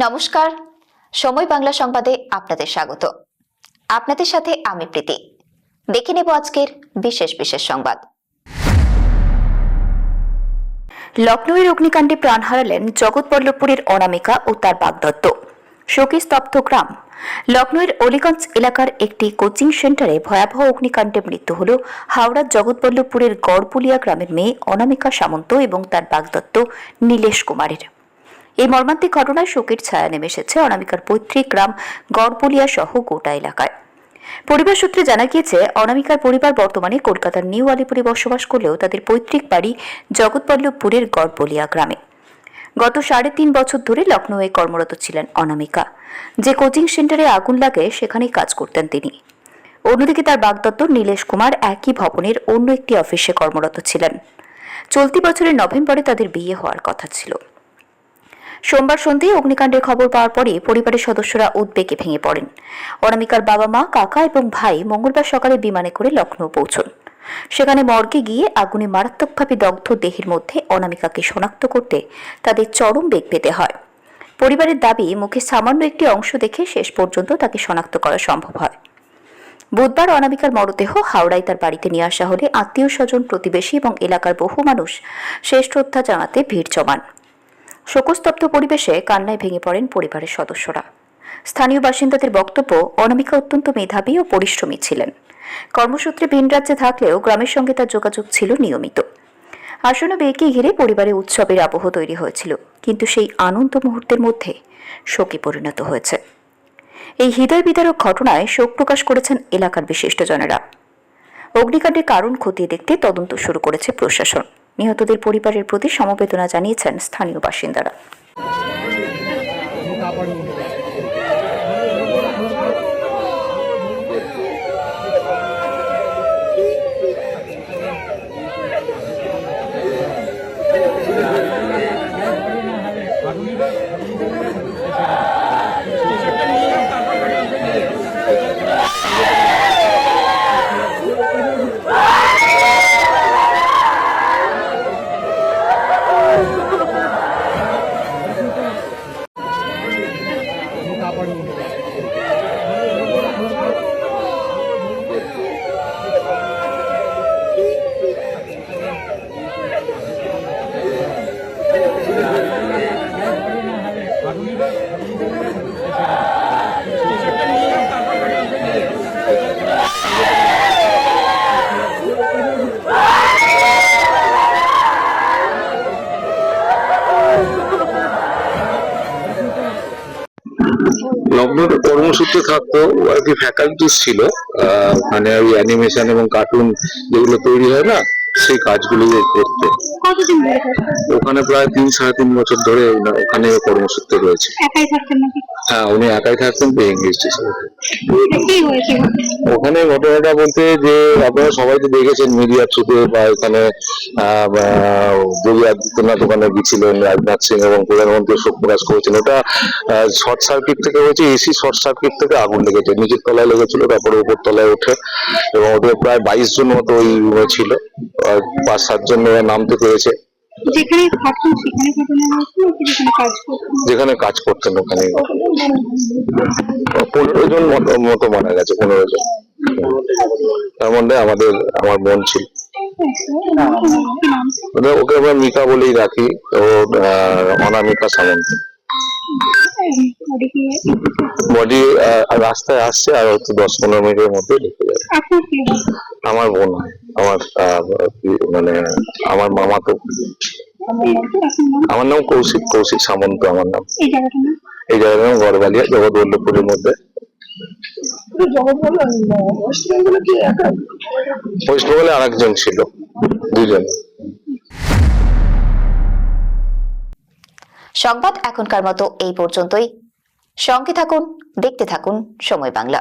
নমস্কার, সময় বাংলা সংবাদে আপনাদের স্বাগত। আপনাদের সাথে আমি প্রীতি। দেখে নেব আজকের বিশেষ সংবাদ। লখনৌয়ের অগ্নিকাণ্ডে প্রাণ হারালেন জগৎবল্লভপুরের অনামিকা ও তার বাগদত্ত। শোকে স্তব্ধ গ্রাম। লখনৌয়ের অলিগঞ্জ এলাকার একটি কোচিং সেন্টারে ভয়াবহ অগ্নিকাণ্ডে মৃত্যু হল হাওড়ার জগৎবল্লভপুরের গড়পুলিয়া গ্রামের মেয়ে অনামিকা সামন্ত এবং তার বাগদত্ত নীলেশ কুমারের। এই মর্মান্তিক ঘটনায় শোকের ছায়া নেমে এসেছে অনামিকার পৈতৃক গ্রাম গড়পুলিয়া সহ গোটা এলাকায়। পরিবার সূত্রে জানা গিয়েছে, অনামিকার পরিবার বর্তমানে কলকাতার নিউ আলিপুরে বসবাস করলেও তাদের পৈতৃক বাড়ি জগৎবল্লভপুরের গড়পুলিয়া গ্রামে। গত 3.5 বছর ধরে লখনৌয়ে কর্মরত ছিলেন অনামিকা। যে কোচিং সেন্টারে আগুন লাগে সেখানেই কাজ করতেন তিনি। অন্যদিকে তার বাগদত্ত নীলেশ কুমার একই ভবনের অন্য একটি অফিসে কর্মরত ছিলেন। চলতি বছরের নভেম্বরে তাদের বিয়ে হওয়ার কথা ছিল। সোমবার সন্ধ্যায় অগ্নিকাণ্ডের খবর পাওয়ার পরে পরিবারের সদস্যরা উদ্বেগে ভেঙে পড়েন। অনামিকার বাবা মা, কাকা এবং ভাই মঙ্গলবার সকালে বিমানে করে লখনৌ পৌঁছন। সেখানে মর্গে গিয়ে আগুনে মারাত্মকভাবে দগ্ধ দেহের মধ্যে অনামিকাকে শনাক্ত করতে তাদের চরম বেগ পেতে হয়। পরিবারের দাবি, মুখে সামান্য একটি অংশ দেখে শেষ পর্যন্ত তাকে শনাক্ত করা সম্ভব হয়। বুধবার অনামিকার মরদেহ হাওড়ায় তার বাড়িতে নিয়ে আসা হলে আত্মীয় স্বজন, প্রতিবেশী এবং এলাকার বহু মানুষ শেষ শ্রদ্ধা জানাতে ভিড় জমান। শোকস্তব্ধ পরিবেশে কান্নায় ভেঙে পড়েন পরিবারের সদস্যরা। স্থানীয় বাসিন্দাদের বক্তব্য, অনামিকা অত্যন্ত মেধাবী ও পরিশ্রমী ছিলেন। কর্মসূত্রে ভিন রাজ্যে থাকলেও গ্রামের সঙ্গে তার যোগাযোগ ছিল নিয়মিত। আসন্ন বিয়েকে ঘিরে পরিবারে উৎসবের আবহ তৈরি হয়েছিল, কিন্তু সেই আনন্দ মুহূর্তের মধ্যে শোকে পরিণত হয়েছে। এই হৃদয় বিদারক ঘটনায় শোক প্রকাশ করেছেন এলাকার বিশিষ্টজনেরা। অগ্নিকাণ্ডের কারণ খতিয়ে দেখতে তদন্ত শুরু করেছে প্রশাসন। নিহতদের পরিবারের প্রতি সমবেদনা জানিয়েছেন স্থানীয় বাসিন্দারা। লখনৌতে কর্মসূত্রে থাকতো আর কি, ফ্যাকাল্টিস ছিল। মানে ওই অ্যানিমেশন এবং কার্টুন যেগুলো তৈরি হয় না, সেই কাজগুলো করতো। ওখানে প্রায় 3-3.5 বছর ধরে ওখানে কর্মসূত্রে রয়েছে। হ্যাঁ, উনি একাই থাকতেন তো ইংলিশ টিচার। ওখানে ঘটনাটা বলতে, যে আপনারা সবাই তো দেখেছেন মিডিয়ার থ্রুতে, বা এখানে যোগী আদিত্যনাথ ওখানে গিয়েছিলেন, রাজনাথ সিং এবং প্রধানমন্ত্রী শোক প্রকাশ করেছেন। ওটা শর্ট সার্কিট থেকে হয়েছে, এসি শর্ট সার্কিট থেকে আগুন লেগেছে। নিচের তলায় লেগেছিল, তারপরে উপর তলায় ওঠে এবং ওদের প্রায় 22 জন মতো ওই রুমে ছিল। 5-7 জন নামতে পেরেছে। যেখানে কাজ করতেন ওখানে 15 জন মতো মারা গেছে। 15 জন। তার মধ্যে আমার বোন ছিল। ওকে আমরা মিকা বলেই রাখি। ও অনামিকা সামন্ত। বডি রাস্তায় আসছে, আর হচ্ছে 10-15 মিনিটের মধ্যে ঢুকে যাবে। আমার বোন, আমার মানে আমার মামা তো। আমার নাম কৌশিক সামন্ত আমার নাম। এই জায়গাটার নাম গড়বালিয়া, জগৎবল্লভপুরের মধ্যে। ওয়েস্ট বেঙ্গলে আরেকজন ছিল, 2 জন। সংবাদ এখনকার মতো এই পর্যন্তই। সঙ্গে থাকুন, দেখতে থাকুন সময় বাংলা।